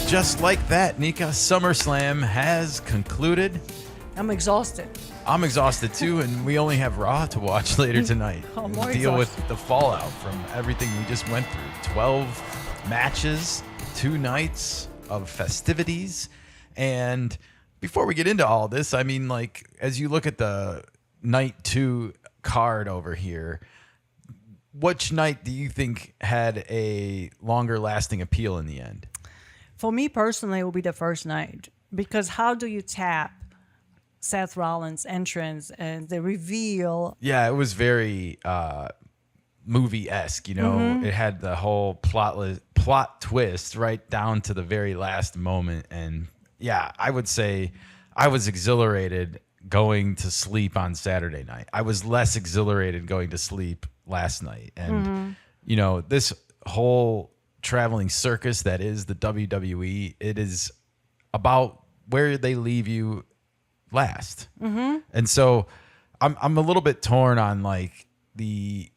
just like that, Nika, SummerSlam has concluded. I'm exhausted. I'm exhausted too, and we only have Raw to watch later tonight. More Deal with exhausted. the fallout from everything we just went through. 12 matches, 2 nights of festivities. And before we get into all this, I mean, like, as you look at the night 2 card over here, which night do you think had a longer lasting appeal in the end? For me personally, it will be the first night, because how do you tap Seth Rollins' entrance and the reveal? Yeah, it was very movie-esque, you know. It had the whole plot twist right down to the very last moment. And yeah, I would say I was exhilarated going to sleep on Saturday night. I was less exhilarated going to sleep last night. And, you know, this whole traveling circus that is the WWE, it is about where they leave you last. And so I'm a little bit torn on like the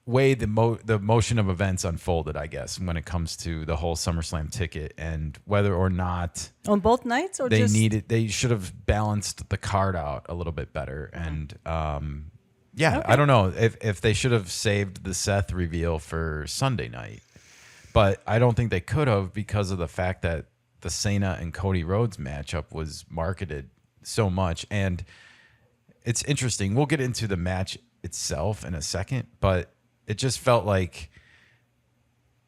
way the motion of events unfolded, I guess, when it comes to the whole SummerSlam ticket and whether or not On both nights, or they should have balanced the card out a little bit better. And yeah, I don't know if they should have saved the Seth reveal for Sunday night, but I don't think they could have, because of the fact that the Cena and Cody Rhodes matchup was marketed so much. And it's interesting. We'll get into the match itself in a second, but it just felt like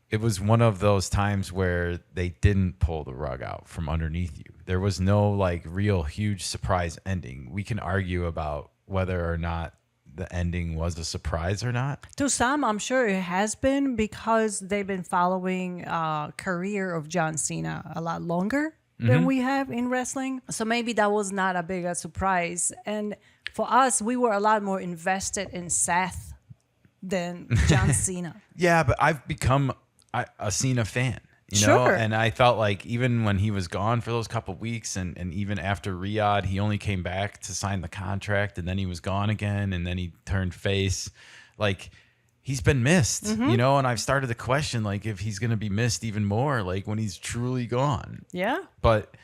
it was one of those times where they didn't pull the rug out from underneath you. There was no like real huge surprise ending. We can argue about whether or not the ending was a surprise or not. To some, I'm sure it has been, because they've been following career of John Cena a lot longer than we have in wrestling. So maybe that was not a big surprise. And for us, we were a lot more invested in Seth than John Cena. Yeah, but I've become a Cena fan, you know? Sure. And I felt like even when he was gone for those couple of weeks, and even after Riyadh, he only came back to sign the contract, and then he was gone again, and then he turned face. Like, he's been missed, you know? And I've started to question, like, if he's going to be missed even more, like, when he's truly gone. Yeah. But,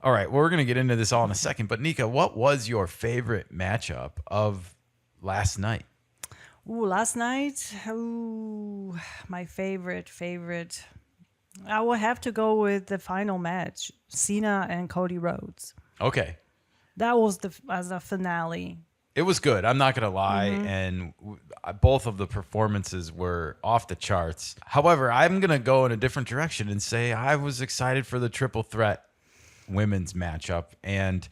all right, well, we're going to get into this all in a second. But, Nika, what was your favorite matchup of last night? Ooh, last night, my favorite. I will have to go with the final match, Cena and Cody Rhodes. Okay. That was as a finale. It was good. I'm not going to lie. And both of the performances were off the charts. However, I'm going to go in a different direction and say I was excited for the triple threat women's matchup. And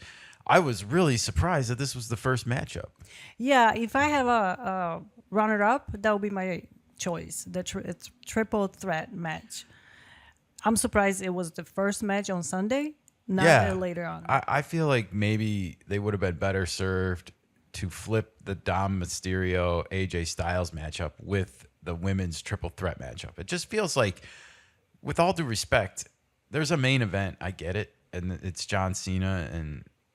I was really surprised that this was the first matchup. Yeah, if I have a runner-up, that would be my choice, the triple threat match. I'm surprised it was the first match on Sunday, not later on. I feel like maybe they would have been better served to flip the Dom Mysterio AJ Styles matchup with the women's triple threat matchup. It just feels like, with all due respect, there's a main event. I get it, and it's John Cena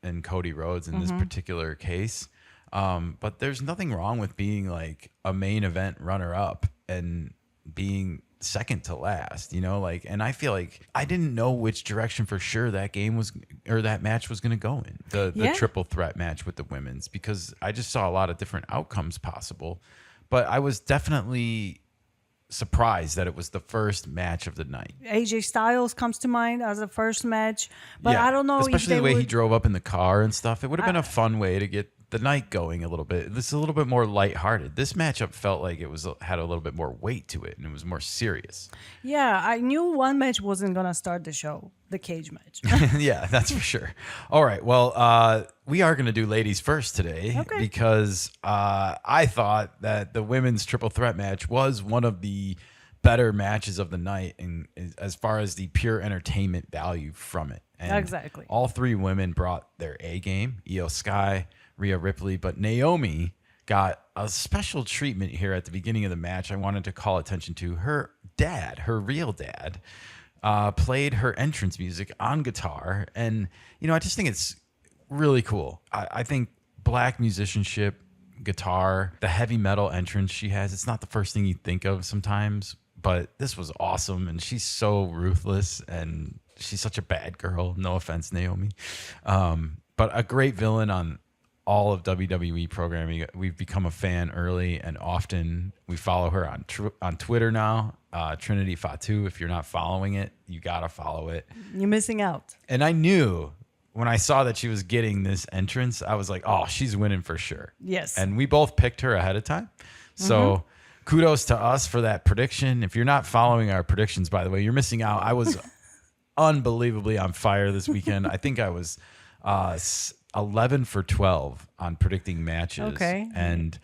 and Cody Rhodes in this particular case. But there's nothing wrong with being like a main event runner up and being second to last, you know, like, and I feel like I didn't know which direction for sure that game was, or that match was going to go in, the triple threat match with the women's, because I just saw a lot of different outcomes possible. But I was definitely surprised that it was the first match of the night. AJ Styles comes to mind as the first match, but I don't know, especially if the way he drove up in the car and stuff. It would have been a fun way to get the night going a little bit. This is a little bit more lighthearted. This matchup felt like it had a little bit more weight to it, and it was more serious. Yeah, I knew one match wasn't gonna start the show, the cage match. Yeah, that's for sure. All right, well, we are going to do ladies first today, because I thought that the women's triple threat match was one of the better matches of the night, and as far as the pure entertainment value from it. And exactly. All 3 women brought their A game. Io Sky, Rhea Ripley, but Naomi got a special treatment here at the beginning of the match. I wanted to call attention to her dad, her real dad, played her entrance music on guitar. And, you know, I just think it's really cool. I think black musicianship, guitar, the heavy metal entrance she has, it's not the first thing you think of sometimes, but this was awesome. And she's so ruthless and she's such a bad girl. No offense, Naomi. But a great villain on all of WWE programming. We've become a fan early and often. We follow her on Twitter now, Trinity Fatu. If you're not following it, you got to follow it. You're missing out. And I knew when I saw that she was getting this entrance, I was like, oh, she's winning for sure. Yes. And we both picked her ahead of time. So kudos to us for that prediction. If you're not following our predictions, by the way, you're missing out. I was unbelievably on fire this weekend. I think I was 11 for 12 on predicting matches. Okay. And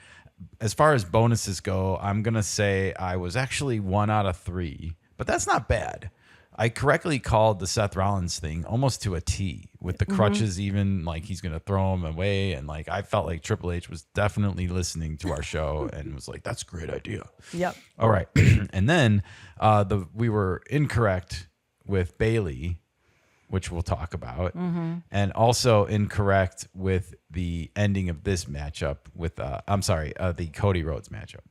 as far as bonuses go, I'm going to say I was actually 1 out of 3, but that's not bad. I correctly called the Seth Rollins thing almost to a T with the crutches, even like he's going to throw them away. And like, I felt like Triple H was definitely listening to our show and was like, that's a great idea. Yep. All right. And then we were incorrect with Bayley, which we'll talk about, and also incorrect with the ending of this matchup with, the Cody Rhodes matchup.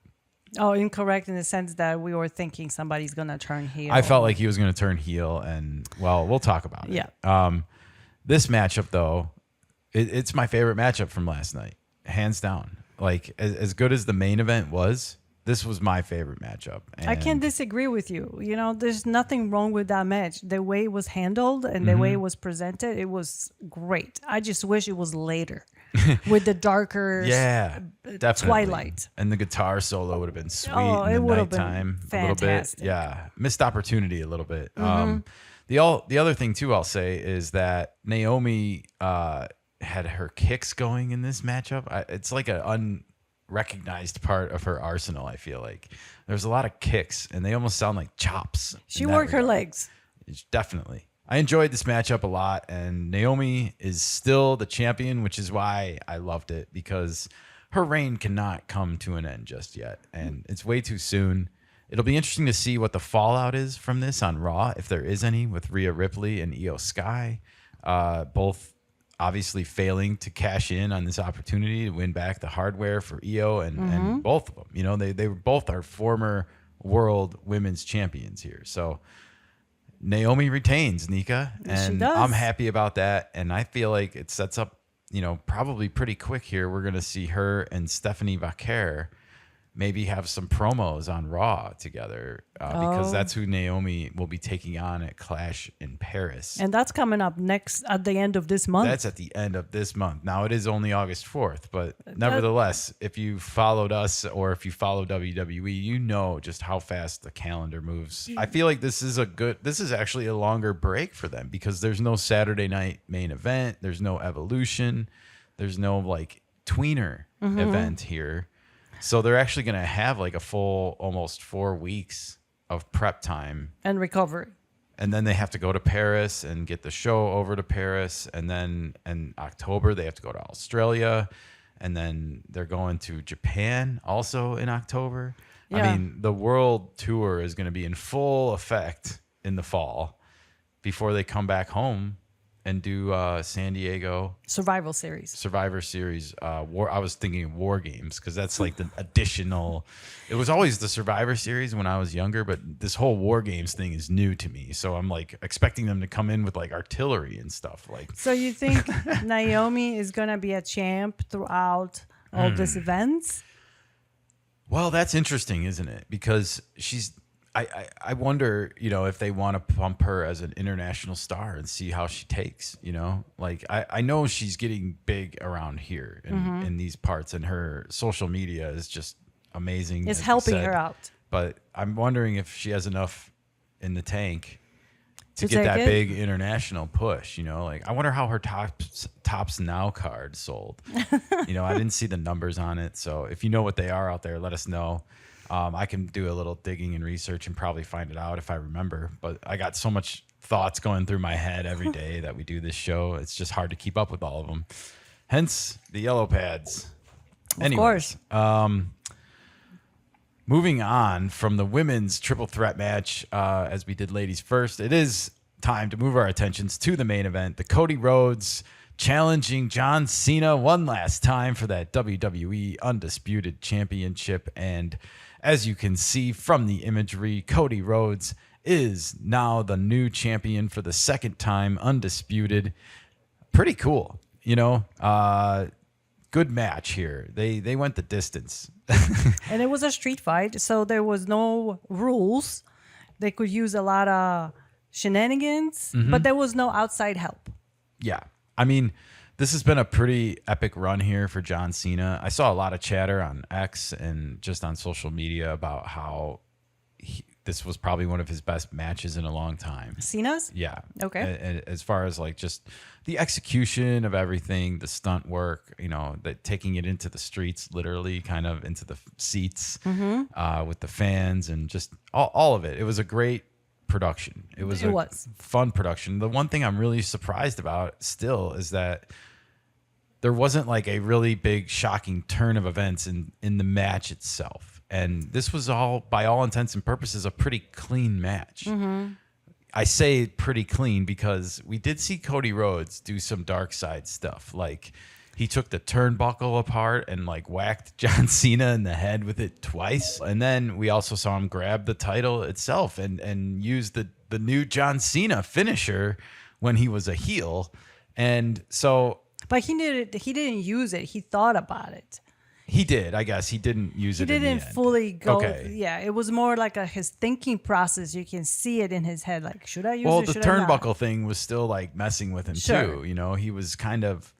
Oh, incorrect in the sense that we were thinking somebody's going to turn heel. I felt like he was going to turn heel, and, well, we'll talk about it. Yeah. This matchup, though, it's my favorite matchup from last night, hands down. Like, as good as the main event was, this was my favorite matchup. And I can't disagree with you. You know, there's nothing wrong with that match. The way it was handled and the way it was presented, it was great. I just wish it was later with the darker definitely. twilight. And the guitar solo would have been sweet Oh, in it the would have been nighttime. fantastic. A little bit. Yeah. Missed opportunity a little bit. The other thing, too, I'll say is that Naomi had her kicks going in this matchup. It's like an unrecognized part of her arsenal, I feel like. There's a lot of kicks, and they almost sound like chops. She worked her legs. Definitely. I enjoyed this matchup a lot, and Naomi is still the champion, which is why I loved it, because her reign cannot come to an end just yet, and it's way too soon. It'll be interesting to see what the fallout is from this on Raw, if there is any, with Rhea Ripley and Io Sky, both obviously failing to cash in on this opportunity to win back the hardware for Io and both of them. You know, they were both our former world women's champions here, so Naomi retains, Nika, and I'm happy about that. And I feel like it sets up, you know, probably pretty quick here. We're going to see her and Stephanie Vaquer maybe have some promos on Raw together because that's who Naomi will be taking on at Clash in Paris. And that's coming up next at the end of this month. That's at the end of this month. Now, it is only August 4th, but nevertheless, if you followed us or if you follow WWE, you know just how fast the calendar moves. I feel like this is actually a longer break for them because there's no Saturday night main event. There's no Evolution. There's no like tweener event here. So they're actually going to have like a full almost 4 weeks of prep time. And recovery. And then they have to go to Paris and get the show over to Paris. And then in October, they have to go to Australia. And then they're going to Japan also in October. Yeah. I mean, the world tour is going to be in full effect in the fall before they come back home and do San Diego Survivor Series. I was thinking War Games because that's like the additional. It was always the Survivor Series when I was younger, but this whole War Games thing is new to me. So I'm like expecting them to come in with like artillery and stuff. Like, so you think Naomi is gonna be a champ throughout all these events? Well, that's interesting, isn't it? Because she's. I wonder, you know, if they want to pump her as an international star and see how she takes, you know, like I know she's getting big around here in these parts and her social media is just amazing. It's helping her out. But I'm wondering if she has enough in the tank to get that big international push, you know, like I wonder how her tops now card sold. You know, I didn't see the numbers on it. So if you know what they are out there, let us know. I can do a little digging and research and probably find it out if I remember. But I got so much thoughts going through my head every day that we do this show. It's just hard to keep up with all of them. Hence the yellow pads. Anyways, of course. Moving on from the women's triple threat match, as we did ladies first, it is time to move our attentions to the main event, the Cody Rhodes challenging John Cena one last time for that WWE Undisputed Championship. And as you can see from the imagery, Cody Rhodes is now the new champion for the second time, undisputed. Pretty cool, good match here. They went the distance. And it was a street fight, so there was no rules. They could use a lot of shenanigans, but there was no outside help. Yeah. I mean, this has been a pretty epic run here for John Cena. I saw a lot of chatter on X and just on social media about how this was probably one of his best matches in a long time. Cena's? Yeah. Okay. And as far as like just the execution of everything, the stunt work, taking it into the streets, literally kind of into the seats with the fans and just all of it. It was a great production. It was fun production. The one thing I'm really surprised about still is that there wasn't like a really big shocking turn of events in the match itself. And this was all, by all intents and purposes, a pretty clean match. I say pretty clean because we did see Cody Rhodes do some dark side stuff. Like he took the turnbuckle apart and like whacked John Cena in the head with it twice. And then we also saw him grab the title itself and use the new John Cena finisher when he was a heel. And so... But he didn't use it. He thought about it. He did, I guess. He didn't use it. He didn't fully go. Okay. Yeah, it was more like his thinking process. You can see it in his head. Like, should I use it? Well, the turnbuckle thing was still like messing with him too. He was kind of,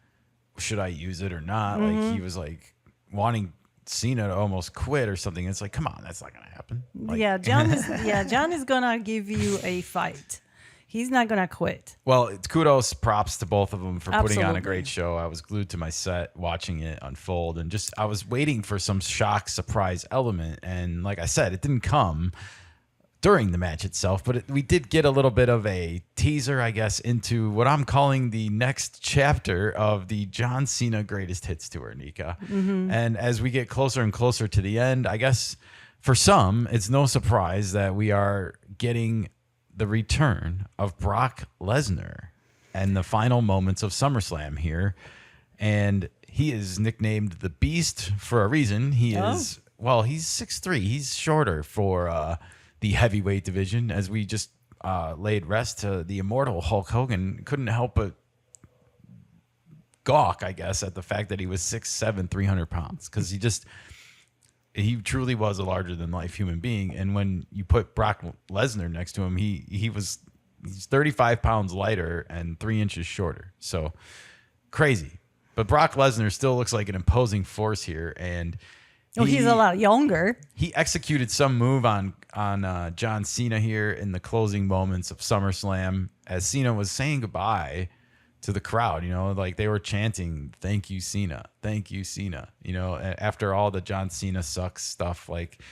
should I use it or not? Like he was like wanting Cena to almost quit or something. It's like, come on, that's not gonna happen. Like, John is gonna give you a fight. He's not going to quit. Well, kudos, props to both of them for putting on a Absolutely. great show. I was glued to my set watching it unfold and I was waiting for some shock, surprise element. And like I said, it didn't come during the match itself, but we did get a little bit of a teaser, I guess, into what I'm calling the next chapter of the John Cena Greatest Hits Tour, Nika. And as we get closer and closer to the end, I guess for some, it's no surprise that we are getting the return of Brock Lesnar and the final moments of SummerSlam here. And he is nicknamed the Beast for a reason. He's 6'3". He's shorter for the heavyweight division. As we just laid rest to the immortal Hulk Hogan, couldn't help but gawk, I guess, at the fact that he was 6'7", 300 pounds. Because he truly was a larger than life human being. And when you put Brock Lesnar next to him, he's 35 pounds lighter and 3 inches shorter. So crazy. But Brock Lesnar still looks like an imposing force here. And he's a lot younger. He executed some move on John Cena here in the closing moments of SummerSlam as Cena was saying goodbye to the crowd. Like they were chanting, "Thank you, Cena. Thank you, Cena." After all the John Cena sucks stuff, like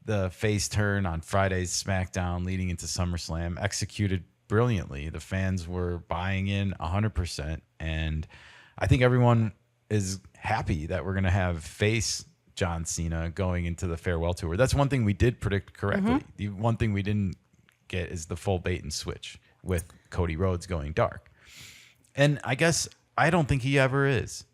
the face turn on Friday's SmackDown leading into SummerSlam, executed brilliantly. The fans were buying in 100%. And I think everyone is happy that we're going to have face John Cena going into the farewell tour. That's one thing we did predict correctly. The one thing we didn't get is the full bait and switch with Cody Rhodes going dark. And I guess I don't think he ever is.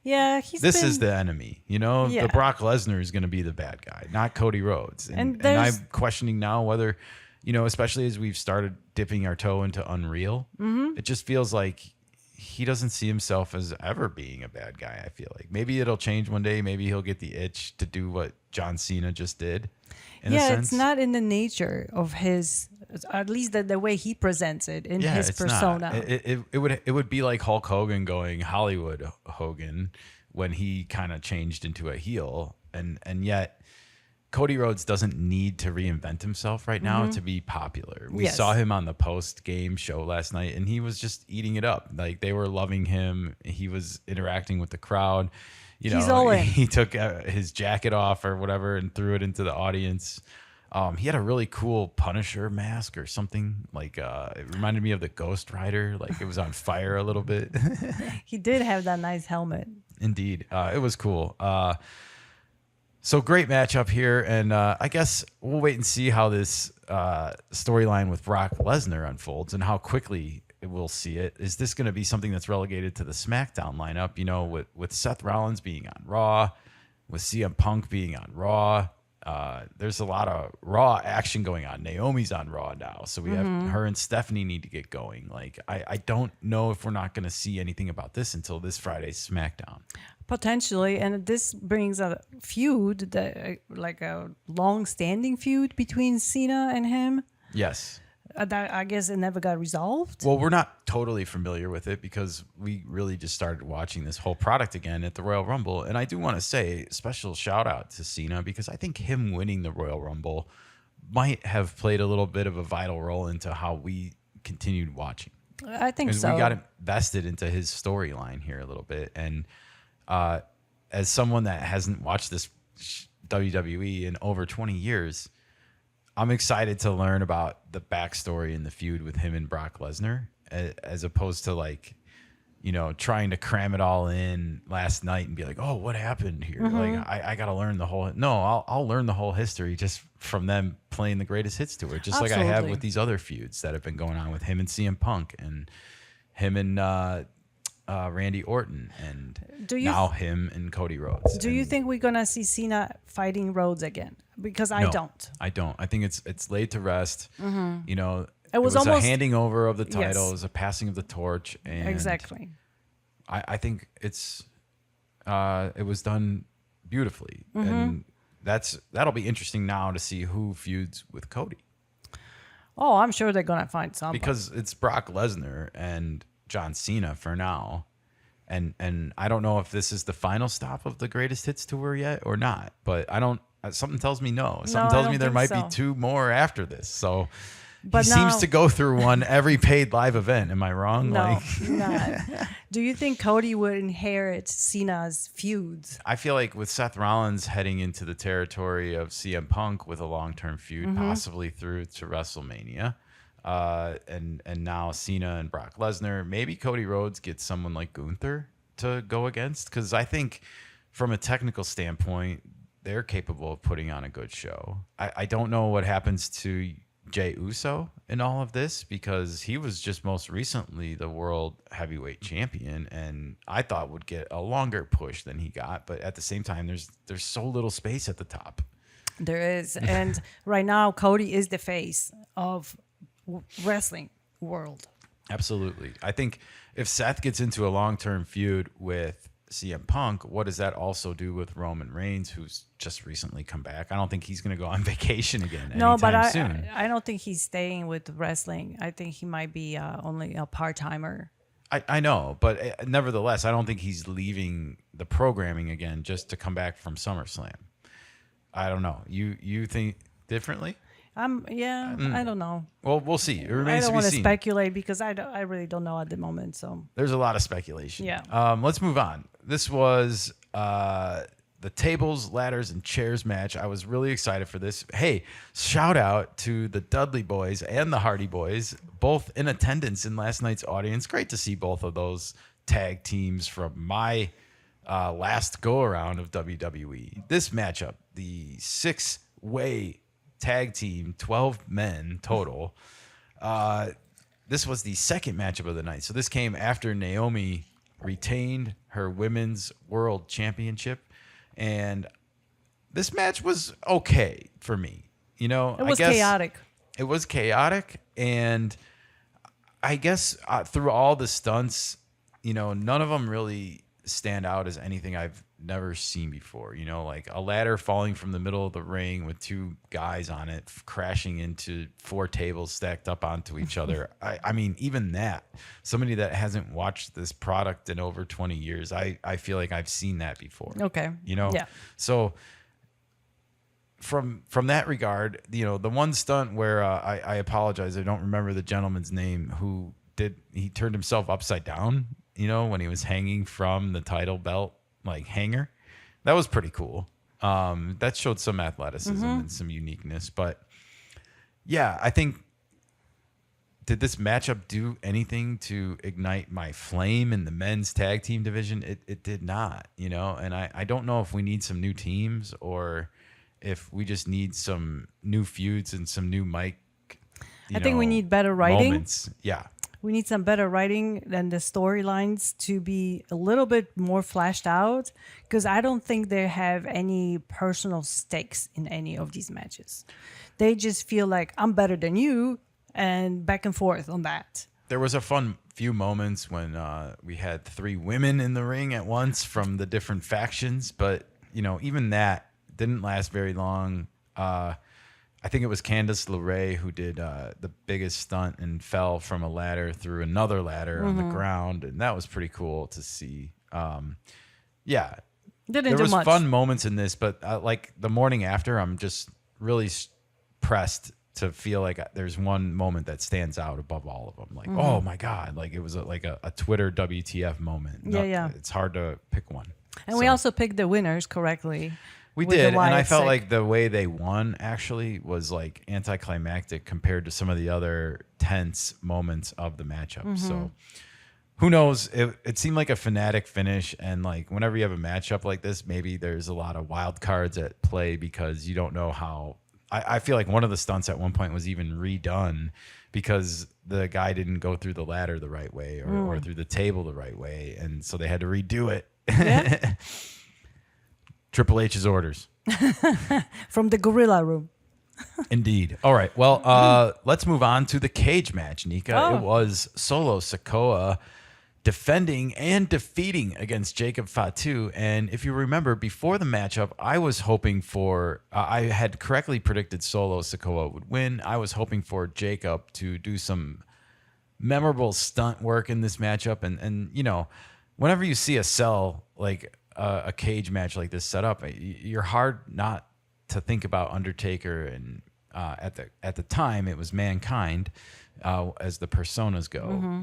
Yeah, this is the enemy. The Brock Lesnar is going to be the bad guy, not Cody Rhodes. And I'm questioning now whether, especially as we've started dipping our toe into Unreal, it just feels like he doesn't see himself as ever being a bad guy. I feel like maybe it'll change one day. Maybe he'll get the itch to do what John Cena just did. It's not in the nature of his, at least the way he presents it in his persona. It would be like Hulk Hogan going Hollywood Hogan when he kind of changed into a heel, and yet Cody Rhodes doesn't need to reinvent himself right now to be popular. We saw him on the post-game show last night, and he was just eating it up. Like they were loving him. He was interacting with the crowd. He took his jacket off or whatever and threw it into the audience. He had a really cool Punisher mask or something. Like it reminded me of the Ghost Rider. Like it was on fire a little bit. He did have that nice helmet. Indeed. It was cool. So great matchup here. And I guess we'll wait and see how this storyline with Brock Lesnar unfolds and how quickly we'll see it. Is this going to be something that's relegated to the SmackDown lineup? You know, with Seth Rollins being on Raw, with CM Punk being on Raw. There's a lot of Raw action going on. Naomi's on Raw now, so we have her and Stephanie need to get going. Like, I don't know if we're not going to see anything about this until this Friday's SmackDown. Potentially, and this brings a feud, that like a long-standing feud between Cena and him. Yes. That I guess it never got resolved. Well, we're not totally familiar with it because we really just started watching this whole product again at the Royal Rumble. And I do want to say special shout out to Cena because I think him winning the Royal Rumble might have played a little bit of a vital role into how we continued watching. I think so. We got invested into his storyline here a little bit. And as someone that hasn't watched this WWE in over 20 years, I'm excited to learn about the backstory and the feud with him and Brock Lesnar, as opposed to like, you know, trying to cram it all in last night and be like, oh, what happened here? Like, I got to learn the whole. No, I'll learn the whole history just from them playing the greatest hits tour, just like I have with these other feuds that have been going on with him and CM Punk and him and Randy Orton and now him and Cody Rhodes. Do you think we're gonna see Cena fighting Rhodes again? Because I don't. I don't. I think it's laid to rest. You know, it was almost almost a handing over of the title. Yes. It was a passing of the torch. And exactly. I think it was done beautifully, and that'll be interesting now to see who feuds with Cody. Oh, I'm sure they're gonna find somebody because it's Brock Lesnar and John Cena for now. And I don't know if this is the final stop of the greatest hits tour yet or not, but something tells me no. Something tells me there might be two more after this. So he seems to go through one every paid live event. Am I wrong? No, not. Do you think Cody would inherit Cena's feuds? I feel like with Seth Rollins heading into the territory of CM Punk with a long-term feud, possibly through to WrestleMania, and now Cena and Brock Lesnar, maybe Cody Rhodes gets someone like Gunther to go against, because I think from a technical standpoint, they're capable of putting on a good show. I don't know what happens to Jey Uso in all of this, because he was just most recently the world heavyweight champion, and I thought would get a longer push than he got. But at the same time, there's so little space at the top. There is, and right now Cody is the face of wrestling world. Absolutely. I think if Seth gets into a long-term feud with CM Punk, what does that also do with Roman Reigns, who's just recently come back? I don't think he's going to go on vacation again anytime soon. I don't think he's staying with wrestling. I think he might be only a part-timer. I know, but nevertheless, I don't think he's leaving the programming again just to come back from SummerSlam. I don't know. You think differently? I don't know. Well, we'll see. It remains to be seen. I don't want to speculate because I really don't know at the moment. So there's a lot of speculation. Yeah. Let's move on. This was the tables, ladders, and chairs match. I was really excited for this. Hey, shout out to the Dudley Boys and the Hardy Boys, both in attendance in last night's audience. Great to see both of those tag teams from my last go-around of WWE. This matchup, the 6-way tag team, 12 men total. This was the second matchup of the night. So this came after Naomi retained her women's world championship, and this match was okay for me. You know, it was chaotic. It was chaotic, and I guess through all the stunts, you know, none of them really stand out as anything I've never seen before. You know, like a ladder falling from the middle of the ring with two guys on it crashing into 4 tables stacked up onto each other. I mean, even that, somebody that hasn't watched this product in over 20 years, I feel like I've seen that before. Okay. You know? Yeah. So from that regard, you know, the one stunt where I apologize, I don't remember the gentleman's name, he turned himself upside down, you know, when he was hanging from the title belt, like hanger. That was pretty cool. That showed some athleticism and some uniqueness. But yeah, I think, did this matchup do anything to ignite my flame in the men's tag team division? It did not, you know, and I don't know if we need some new teams or if we just need some new feuds and some new mic. I think we need better writing. Moments. Yeah. We need some better writing and the storylines to be a little bit more flashed out, because I don't think they have any personal stakes in any of these matches. They just feel like I'm better than you, and back and forth on that. There was a fun few moments when we had 3 women in the ring at once from the different factions, but even that didn't last very long. I think it was Candice LeRae who did the biggest stunt and fell from a ladder through another ladder on the ground, and that was pretty cool to see. Yeah, there was fun moments in this, but like the morning after, I'm just really pressed to feel like there's one moment that stands out above all of them. Like, oh my God, like it was like a Twitter WTF moment. Yeah. It's hard to pick one. And we also picked the winners correctly. We did, and I felt like the way they won actually was like anticlimactic compared to some of the other tense moments of the matchup. So who knows? It seemed like a fanatic finish, and like whenever you have a matchup like this, maybe there's a lot of wild cards at play because you don't know how. I feel like one of the stunts at one point was even redone because the guy didn't go through the ladder the right way or through the table the right way, and so they had to redo it. Yeah. Triple H's orders. From the gorilla room. Indeed. All right. Well, let's move on to the cage match, Nika. Oh. It was Solo Sikoa defending and defeating against Jacob Fatu. And if you remember, before the matchup, I was hoping for, I had correctly predicted Solo Sikoa would win. I was hoping for Jacob to do some memorable stunt work in this matchup. And whenever you see a cell like a cage match like this set up, you're hard not to think about Undertaker, and at the time it was Mankind as the personas go.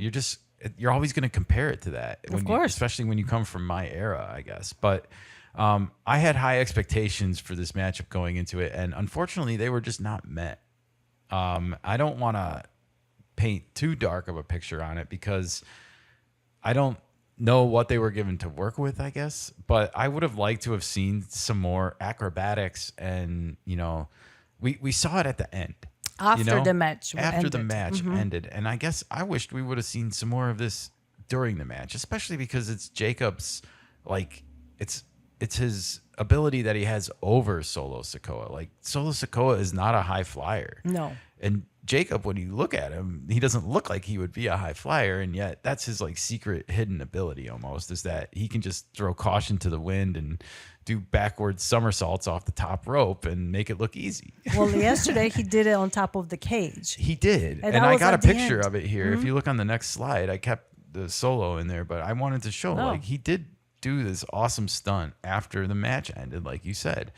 You're always going to compare it to that, of course, especially when you come from my era, I guess. But I had high expectations for this matchup going into it, and unfortunately they were just not met. I don't want to paint too dark of a picture on it because I don't know what they were given to work with, I guess, but I would have liked to have seen some more acrobatics, and we saw it at the end after the match ended, and I guess I wished we would have seen some more of this during the match, especially because it's Jacob's, like it's his ability that he has over Solo Sikoa. Like Solo Sikoa is not a high flyer, no, and Jacob, when you look at him, he doesn't look like he would be a high flyer, and yet that's his like secret hidden ability almost, is that he can just throw caution to the wind and do backwards somersaults off the top rope and make it look easy. Well, yesterday he did it on top of the cage. He did, and I got a picture of it here. If you look on the next slide, I kept the Solo in there, but I wanted to show like he did do this awesome stunt after the match ended, like you said.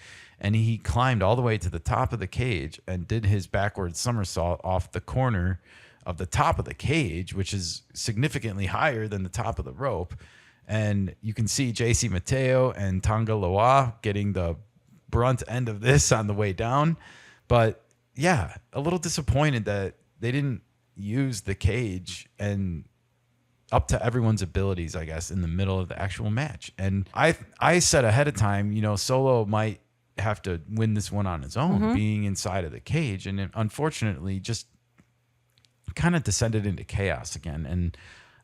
And he climbed all the way to the top of the cage and did his backwards somersault off the corner of the top of the cage, which is significantly higher than the top of the rope. And you can see JC Mateo and Tonga Loa getting the brunt end of this on the way down. But yeah, a little disappointed that they didn't use the cage and up to everyone's abilities, I guess, in the middle of the actual match. And I said ahead of time, Solo might have to win this one on his own, being inside of the cage, and it unfortunately just kind of descended into chaos again. And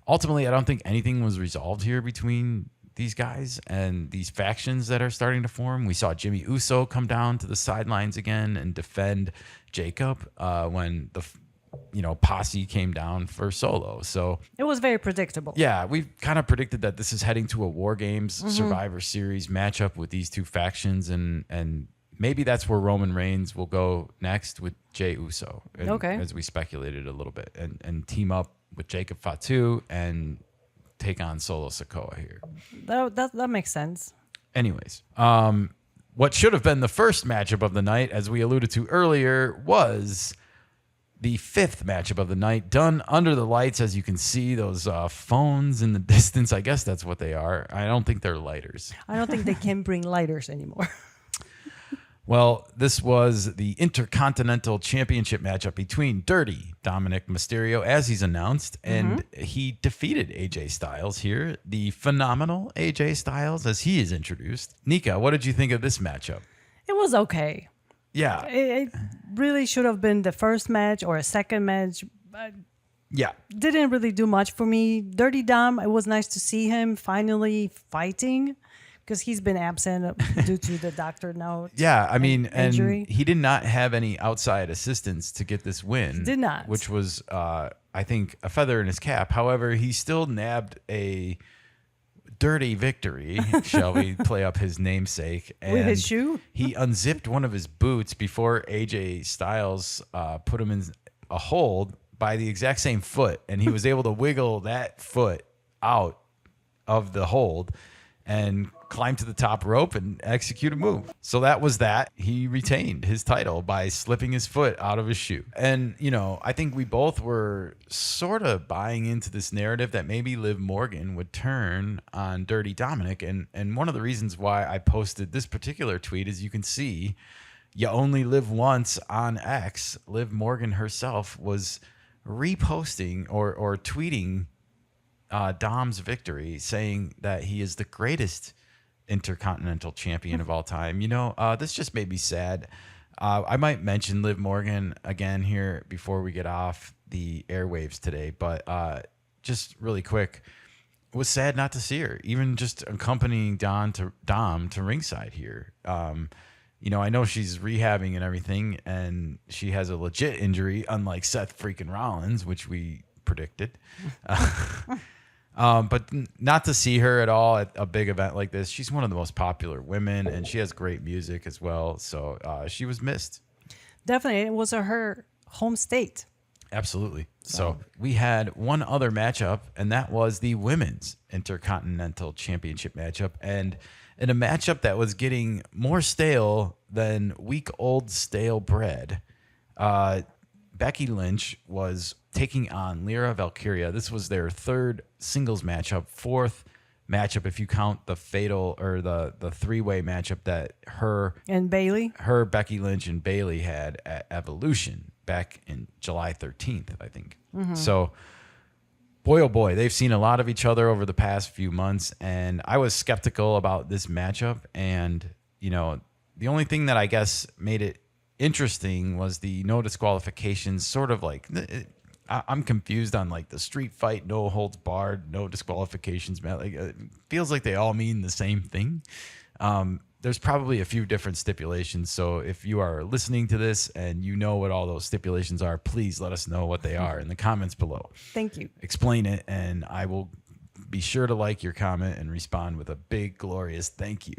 ultimately, I don't think anything was resolved here between these guys and these factions that are starting to form. We saw Jimmy Uso come down to the sidelines again and defend Jacob when the posse came down for Solo. So it was very predictable. Yeah, we've kind of predicted that this is heading to a War Games Survivor Series matchup with these two factions, and maybe that's where Roman Reigns will go next with Jey Uso. And, as we speculated a little bit, and team up with Jacob Fatu and take on Solo Sikoa here. That makes sense. Anyways, what should have been the first matchup of the night, as we alluded to earlier, was the fifth matchup of the night, done under the lights. As you can see, those phones in the distance, I guess that's what they are. I don't think they're lighters. I don't think they can bring lighters anymore. Well, this was the Intercontinental Championship matchup between Dirty Dominic Mysterio, as he's announced, and he defeated AJ Styles here, the phenomenal AJ Styles, as he is introduced. Nika, what did you think of this matchup? It was okay. Yeah. It really should have been the first match or a second match. Yeah. Didn't really do much for me. Dirty Dom, it was nice to see him finally fighting because he's been absent due to the doctor note. Yeah, I mean, injury. and he did not have any outside assistance to get this win. He did not. Which was, I think, a feather in his cap. However, he still nabbed a dirty victory, shall we play up his namesake. And with his shoe? He unzipped one of his boots before AJ Styles put him in a hold by the exact same foot. And he was able to wiggle that foot out of the hold and climb to the top rope and execute a move. So that was that. He retained his title by slipping his foot out of his shoe. And, you know, I think we both were sort of buying into this narrative that maybe Liv Morgan would turn on Dirty Dominic. And one of the reasons why I posted this particular tweet, as you can see, you only live once on X. Liv Morgan herself was reposting or tweeting Dom's victory, saying that he is the greatest Intercontinental Champion of all time. You know, this just made me sad. I might mention Liv Morgan again here before we get off the airwaves today, but just really quick, it was sad not to see her, even just accompanying Dom to ringside here. You know, I know she's rehabbing and everything, and she has a legit injury, unlike Seth freaking Rollins, which we predicted. But not to see her at all at a big event like this. She's one of the most popular women, and she has great music as well. So she was missed. Definitely. It was her home state. Absolutely. So we had one other matchup, and that was the Women's Intercontinental Championship matchup. And in a matchup that was getting more stale than week-old stale bread, Becky Lynch was taking on Lyra Valkyria. This was their third singles matchup, fourth matchup if you count the fatal or the three-way matchup that Becky Lynch and Bayley had at Evolution back in July 13th, I think. Mm-hmm. So, boy, oh boy, they've seen a lot of each other over the past few months, and I was skeptical about this matchup. And, you know, the only thing that I guess made it interesting was the no disqualifications, sort of like I'm confused on like the street fight, no holds barred, no disqualifications. Like it feels like they all mean the same thing. There's probably a few different stipulations. So if you are listening to this and you know what all those stipulations are, please let us know what they are in the comments below. Thank you. Explain it, and I will be sure to like your comment and respond with a big, glorious thank you.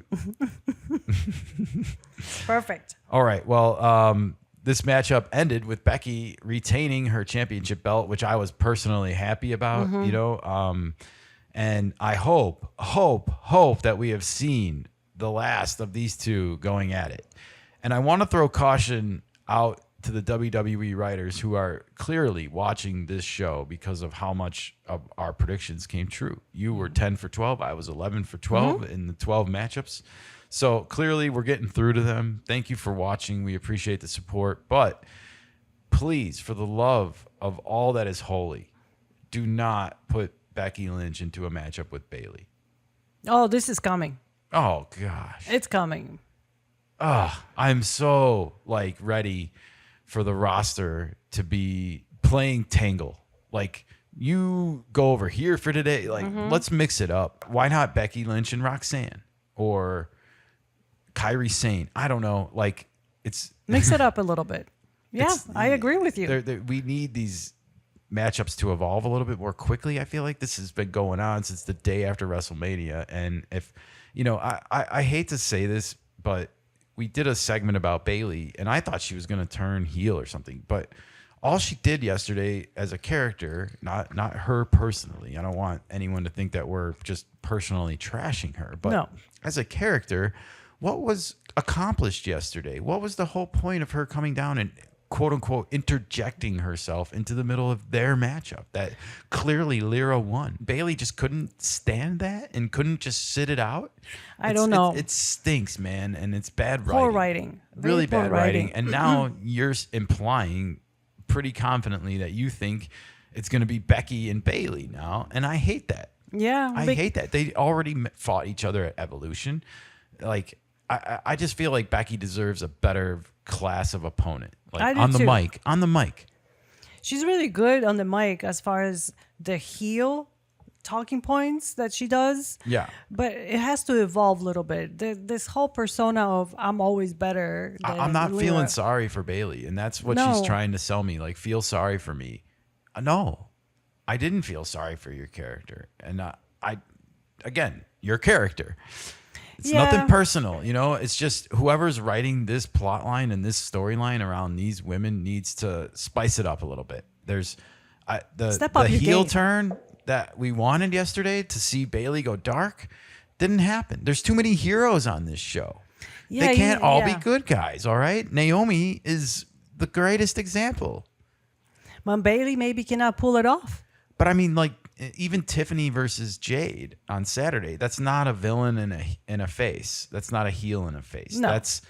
Perfect. All right. Well, this matchup ended with Becky retaining her championship belt, which I was personally happy about, you know. And I hope that we have seen the last of these two going at it. And I want to throw caution out to the WWE writers who are clearly watching this show because of how much of our predictions came true. You were 10 for 12. I was 11 for 12 in the 12 matchups. So clearly we're getting through to them. Thank you for watching. We appreciate the support. But please, for the love of all that is holy, do not put Becky Lynch into a matchup with Bayley. Oh, this is coming. Oh, gosh. It's coming. I'm so like ready for the roster to be playing Tangle. Like, you go over here for today. Like, let's mix it up. Why not Becky Lynch and Roxanne? Or Kairi Sane? I don't know. Like, it's... Mix it up a little bit. Yeah, I agree with you. We need these matchups to evolve a little bit more quickly. I feel like this has been going on since the day after WrestleMania. And if, you know, I hate to say this, but we did a segment about Bayley, and I thought she was going to turn heel or something. But all she did yesterday as a character, not her personally, I don't want anyone to think that we're just personally trashing her, but as a character, what was accomplished yesterday? What was the whole point of her coming down and quote unquote interjecting herself into the middle of their matchup that clearly Lyra won? Bayley just couldn't stand that and couldn't just sit it out. I don't know. It stinks, man, and it's bad writing. Poor writing. Really bad writing. And now you're implying pretty confidently that you think it's going to be Becky and Bayley now, and I hate that. Yeah. I hate that. They already fought each other at Evolution. Like, I just feel like Becky deserves a better class of opponent. Like, I do on the too. mic. She's really good on the mic as far as the heel talking points that she does. Yeah. But it has to evolve a little bit. This whole persona of I'm always better. I'm not feeling sorry for Bailey, and that's what she's trying to sell me. Like, feel sorry for me. No, I didn't feel sorry for your character. And again, your character. It's nothing personal, you know. It's just whoever's writing this plot line and this storyline around these women needs to spice it up a little bit. There's the heel turn that we wanted yesterday to see Bailey go dark didn't happen. There's too many heroes on this show. Yeah, they can't all be good guys, all right? Naomi is the greatest example. But Bailey maybe cannot pull it off. But I mean, like, even Tiffany versus Jade on Saturday, that's not a villain in a face. That's not a heel in a face. No. That's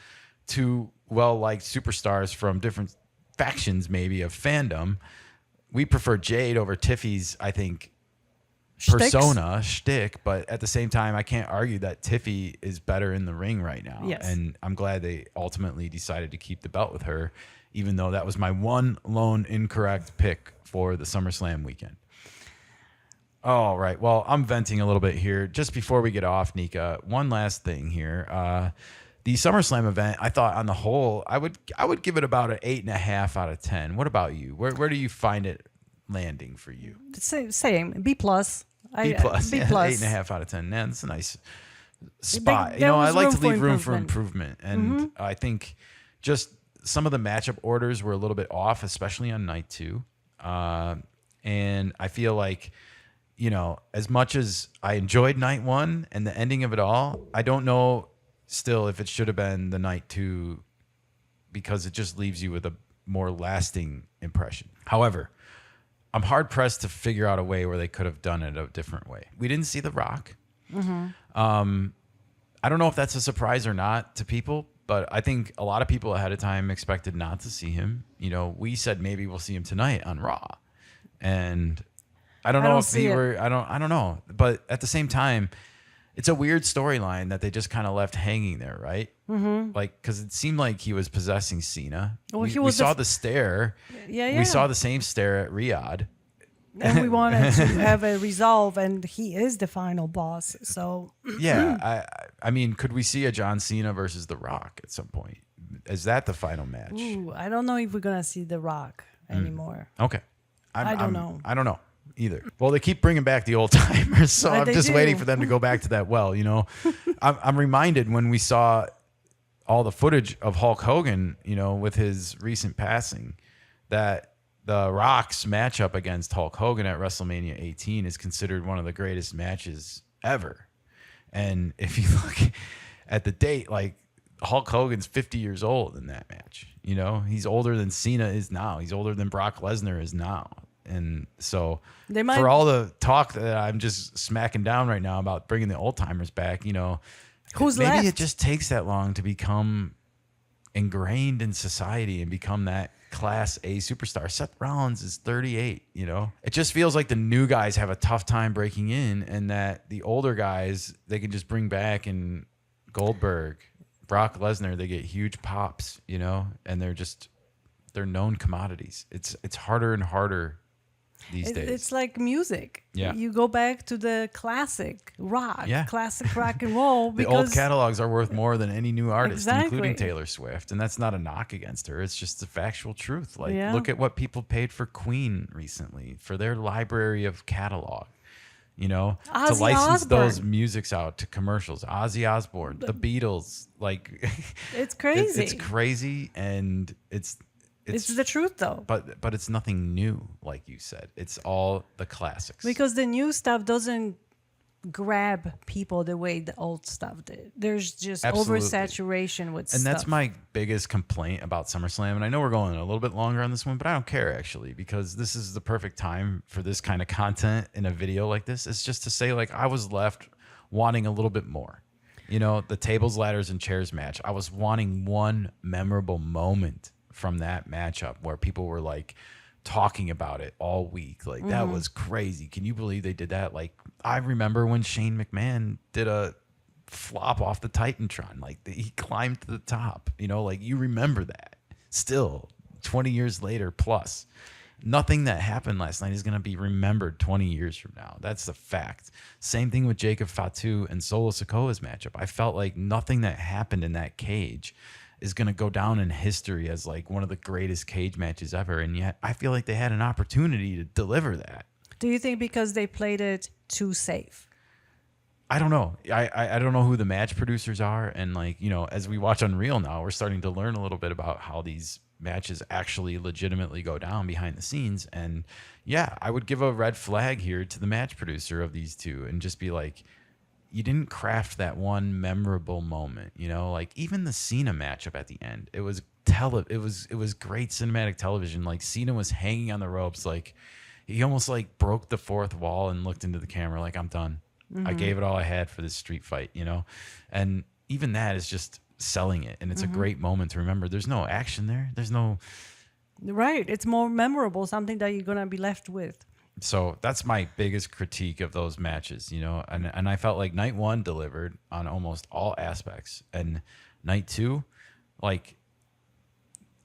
two well-liked superstars from different factions, maybe, of fandom. We prefer Jade over Tiffy's, I think, persona, shtick. But at the same time, I can't argue that Tiffy is better in the ring right now. Yes. And I'm glad they ultimately decided to keep the belt with her, even though that was my one lone incorrect pick for the SummerSlam weekend. All right. Well, I'm venting a little bit here. Just before we get off, Nika, one last thing here. The SummerSlam event, I thought on the whole, I would give it about an 8.5 out of 10. What about you? Where do you find it landing for you? Same. B plus. B plus. B Yeah, plus. 8.5 out of 10. Man, that's a nice spot. You know, I like to leave room for improvement. And I think just some of the matchup orders were a little bit off, especially on night 2. And I feel like, you know, as much as I enjoyed night 1 and the ending of it all, I don't know still if it should have been the night 2 because it just leaves you with a more lasting impression. However, I'm hard pressed to figure out a way where they could have done it a different way. We didn't see The Rock. I don't know if that's a surprise or not to people, but I think a lot of people ahead of time expected not to see him. You know, we said maybe we'll see him tonight on Raw. And I don't know if he were, I don't know. But at the same time, it's a weird storyline that they just kind of left hanging there, right? Mm-hmm. Like, because it seemed like he was possessing Cena. Well, we saw the stare. Yeah. We saw the same stare at Riyadh. And we wanted to have a resolve, and he is the final boss. So yeah, I mean, could we see a John Cena versus The Rock at some point? Is that the final match? Ooh, I don't know if we're gonna see The Rock anymore. Okay, I don't know. I don't know either. Well, they keep bringing back the old timers, so I'm just waiting for them to go back to that well. You know, I'm reminded when we saw all the footage of Hulk Hogan, you know, with his recent passing, that the Rock's matchup against Hulk Hogan at WrestleMania 18 is considered one of the greatest matches ever. And if you look at the date, like, Hulk Hogan's 50 years old in that match. You know, he's older than Cena is now. He's older than Brock Lesnar is now. And so for all the talk that I'm just smacking down right now about bringing the old timers back, you know, maybe it just takes that long to become ingrained in society and become that Class A superstar. Seth Rollins is 38, you know. It just feels like the new guys have a tough time breaking in, and that the older guys, they can just bring back, and Goldberg, Brock Lesnar, they get huge pops, you know, and they're known commodities. It's harder and harder these days. It's like music. Yeah. You go back to the classic rock, classic rock and roll. The old catalogs are worth more than any new artist, including Taylor Swift. And that's not a knock against her. It's just the factual truth. Like, look at what people paid for Queen recently, for their library of catalog, you know, to license those musics out to commercials. Ozzy Osbourne, the Beatles, like, it's crazy. It's crazy, and it's the truth, though. But it's nothing new, like you said. It's all the classics. Because the new stuff doesn't grab people the way the old stuff did. There's just oversaturation with stuff. And that's my biggest complaint about SummerSlam. And I know we're going a little bit longer on this one, but I don't care, actually, because this is the perfect time for this kind of content in a video like this. It's just to say, like, I was left wanting a little bit more. You know, the tables, ladders, and chairs match. I was wanting one memorable moment from that matchup where people were like talking about it all week. Like, that was crazy. Can you believe they did that? Like, I remember when Shane McMahon did a flop off the Titantron. Like, he climbed to the top, you know, like, you remember that still 20 years later plus. nothing that happened last night is going to be remembered 20 years from now. That's the fact. Same thing with Jacob Fatu and Solo Sikoa's matchup. I felt like nothing that happened in that cage is going to go down in history as like one of the greatest cage matches ever. And yet I feel like they had an opportunity to deliver that. Do you think because they played it too safe? I don't know. I don't know who the match producers are. And like, you know, as we watch Unreal now, we're starting to learn a little bit about how these matches actually legitimately go down behind the scenes. And yeah, I would give a red flag here to the match producer of these two and just be like, you didn't craft that one memorable moment, you know, like even the Cena matchup at the end, it was great cinematic television. Like Cena was hanging on the ropes. Like he almost like broke the fourth wall and looked into the camera like, I'm done. I gave it all I had for this street fight, you know? And even that is just selling it. And it's a great moment to remember. There's no action there. There's no... Right. It's more memorable, something that you're going to be left with. So that's my biggest critique of those matches, you know? And I felt like night one delivered on almost all aspects. And night two, like,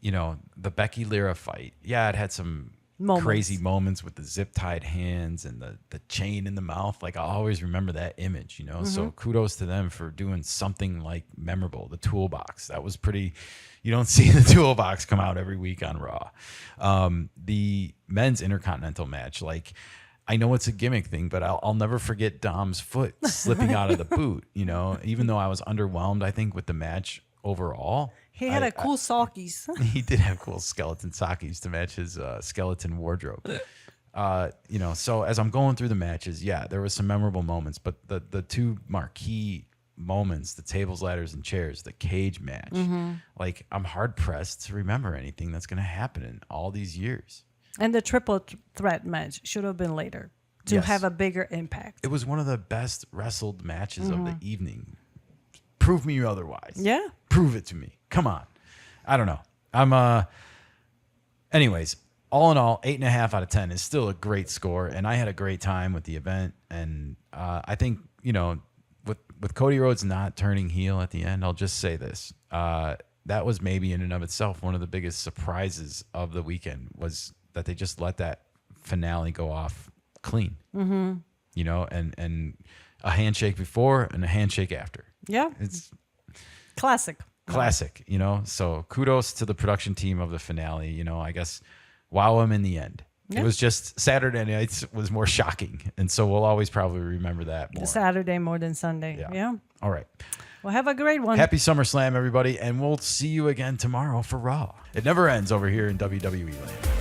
you know, the Becky Lyra fight. Yeah, it had some... crazy moments with the zip-tied hands and the chain in the mouth. Like I'll always remember that image, you know. So kudos to them for doing something like memorable. The toolbox, that was pretty. You don't see the toolbox come out every week on Raw. The men's Intercontinental match, like I know it's a gimmick thing, but I'll never forget Dom's foot slipping out of the boot. You know, even though I was underwhelmed, I think with the match overall. He had a cool sockies. He did have cool skeleton sockies to match his skeleton wardrobe. You know, so as I'm going through the matches, yeah, there was some memorable moments, but the two marquee moments, the tables, ladders, and chairs, the cage match, like I'm hard pressed to remember anything that's going to happen in all these years. And the triple threat match should have been later to have a bigger impact. It was one of the best wrestled matches of the evening. Prove me otherwise. Yeah. Prove it to me. Come on. I don't know. Anyways, all in all, 8.5 out of 10 is still a great score. And I had a great time with the event. And I think, you know, with Cody Rhodes not turning heel at the end, I'll just say this. That was maybe in and of itself one of the biggest surprises of the weekend was that they just let that finale go off clean. You know, and a handshake before and a handshake after. Yeah. It's classic, you know. So kudos to the production team of the finale. You know, I guess wow them in the end. Yeah. It was just Saturday nights was more shocking. And so we'll always probably remember that more. Saturday more than Sunday. Yeah. All right. Well, have a great one. Happy SummerSlam, everybody. And we'll see you again tomorrow for Raw. It never ends over here in WWE land.